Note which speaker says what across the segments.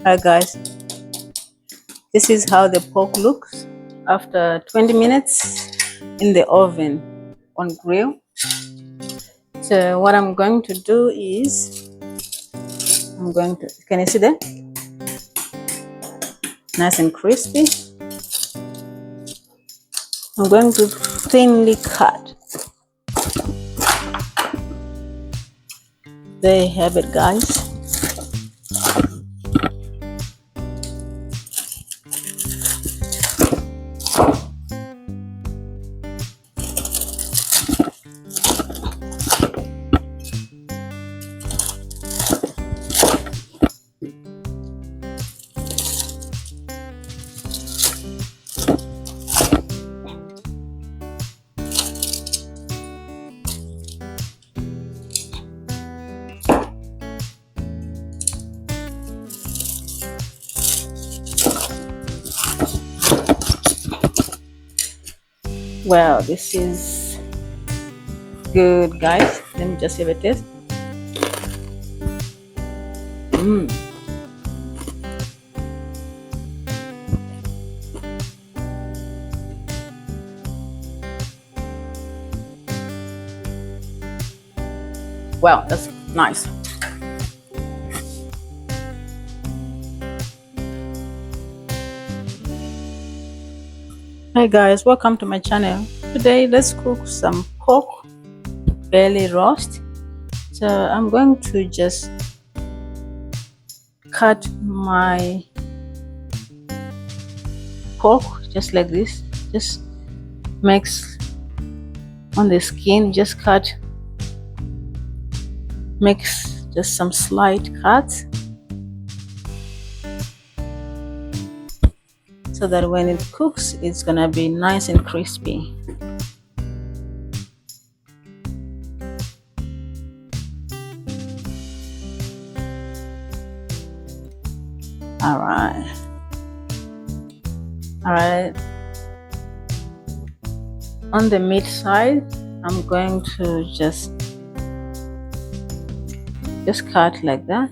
Speaker 1: Hi guys, this is how the pork looks after 20 minutes in the oven on grill. So what I'm going to do is can you see that? Nice and crispy. I'm going to thinly cut. There you have it, guys. Well, this is good, guys. Let me just have a taste. Wow, that's nice. Hi guys, welcome to my channel. Today let's cook some pork belly roast. So I'm going to just cut my pork just like this. Just mix on the skin, just cut, mix just some slight cuts so that when it cooks it's gonna be nice and crispy. All right, on the meat side I'm going to just cut like that.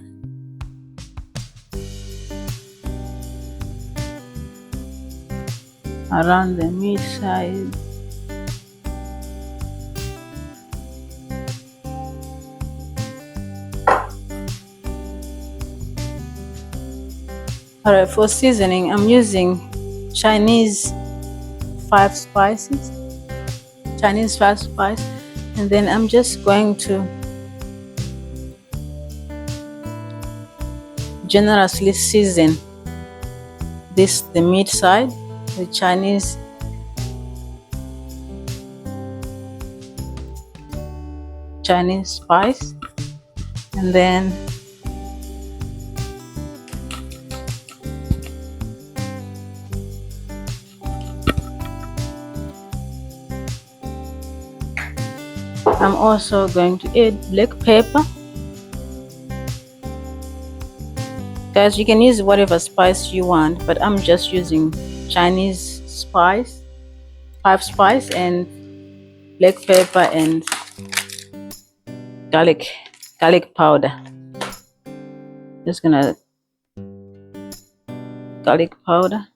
Speaker 1: Around the meat side. Alright, for seasoning I'm using Chinese 5 spices, and then I'm just going to generously season the meat side with Chinese spice, and then I'm also going to add black pepper. Guys, you can use whatever spice you want, but I'm just using Chinese spice, 5 spice, and black pepper and garlic powder. Just gonna garlic powder.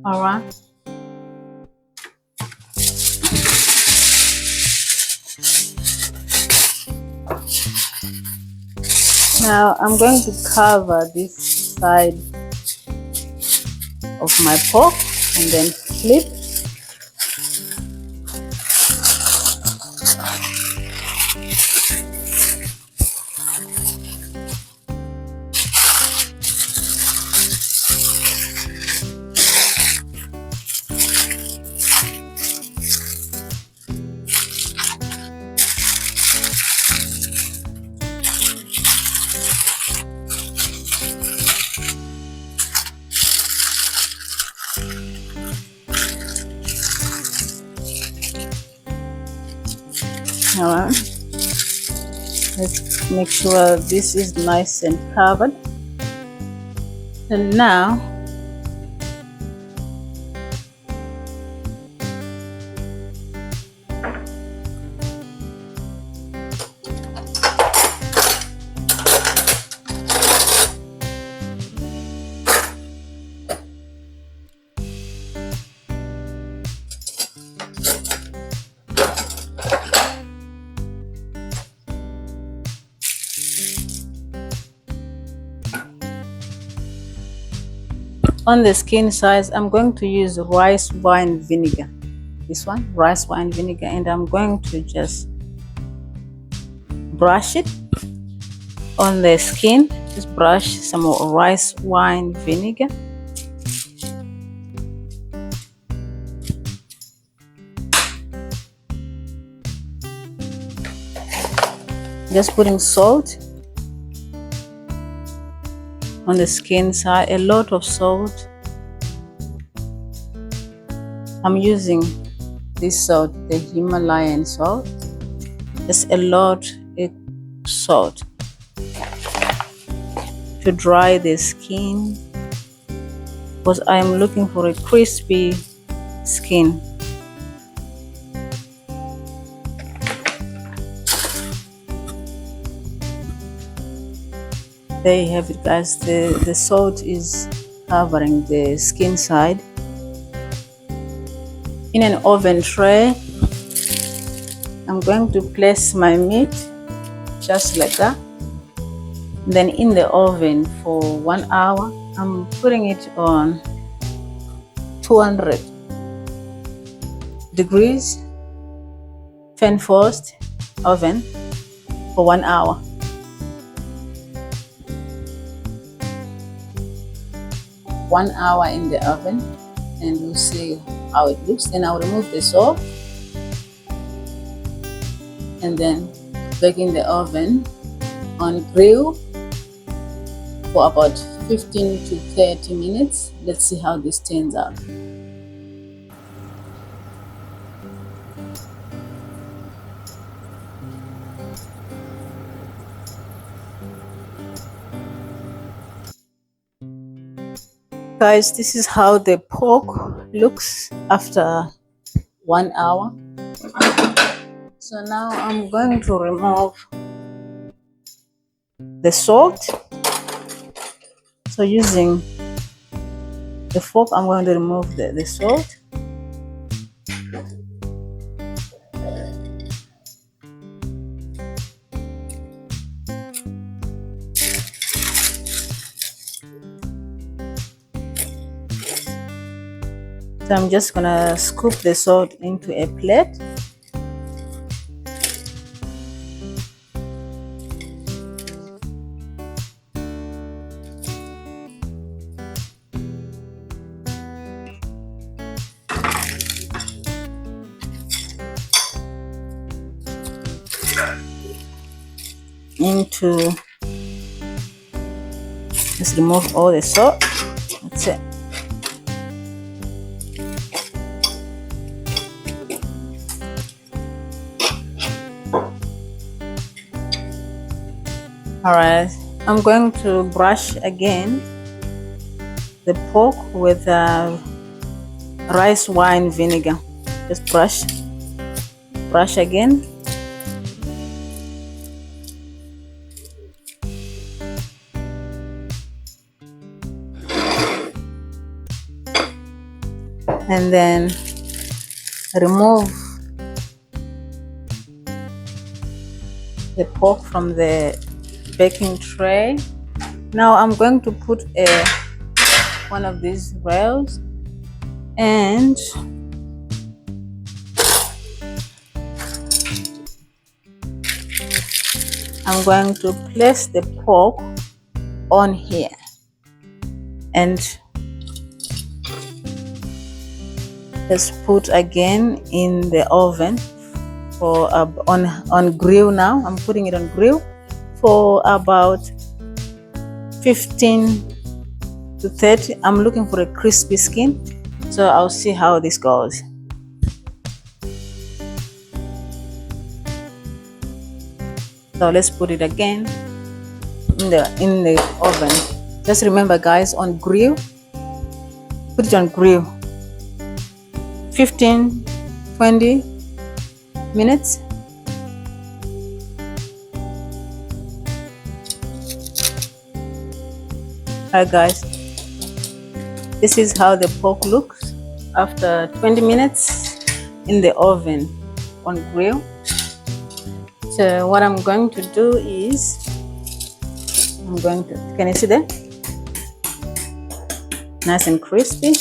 Speaker 1: All right. Now I'm going to cover this side of my pork and then flip. All right, let's make sure this is nice and covered. And now On the skin side, I'm going to use rice wine vinegar. This one, rice wine vinegar, and I'm going to just brush it on the skin. Just brush some more rice wine vinegar. Just putting salt on the skin side, a lot of salt. I'm using this salt, the Himalayan salt. Just a lot of salt to dry the skin, because I'm looking for a crispy skin. There you have it, guys. The salt is covering the skin side. In an oven tray, I'm going to place my meat just like that. Then in the oven for 1 hour, I'm putting it on 200 degrees fan forced oven for 1 hour. One hour in the oven, and we'll see how it looks. Then I'll remove the salt and then bake in the oven on grill for about 15 to 30 minutes. Let's see how this turns out. Guys, this is how the pork looks after 1 hour. So now I'm going to remove the salt. So using the fork, I'm going to remove the salt. So I'm just gonna scoop the salt into a plate. Just remove all the salt. That's it. Alright, I'm going to brush again the pork with rice wine vinegar. Just brush again. And then remove the pork from the baking tray. Now I'm going to put one of these rails, and I'm going to place the pork on here and just put again in the oven for on grill. Now I'm putting it on grill for about 15 to 30. I'm looking for a crispy skin, so I'll see how this goes. So let's put it again in the oven. Just remember, guys, on grill, put it on grill 15-20 minutes. Alright, guys, this is how the pork looks after 20 minutes in the oven on grill. So what I'm going to do is, can you see that? nice and crispy.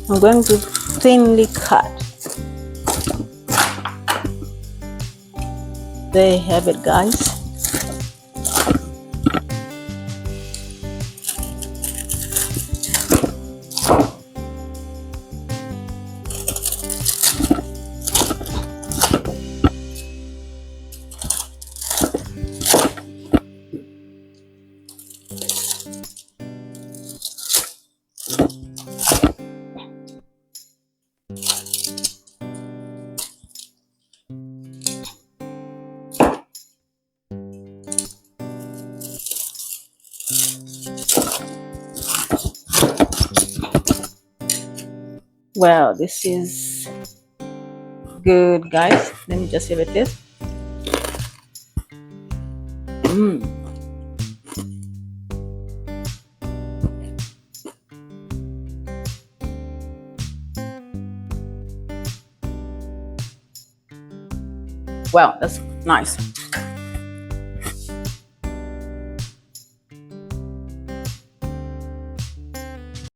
Speaker 1: I'm going to thinly cut. There you have it, guys. Wow, this is good, guys. Let me just have a taste. Wow, that's nice.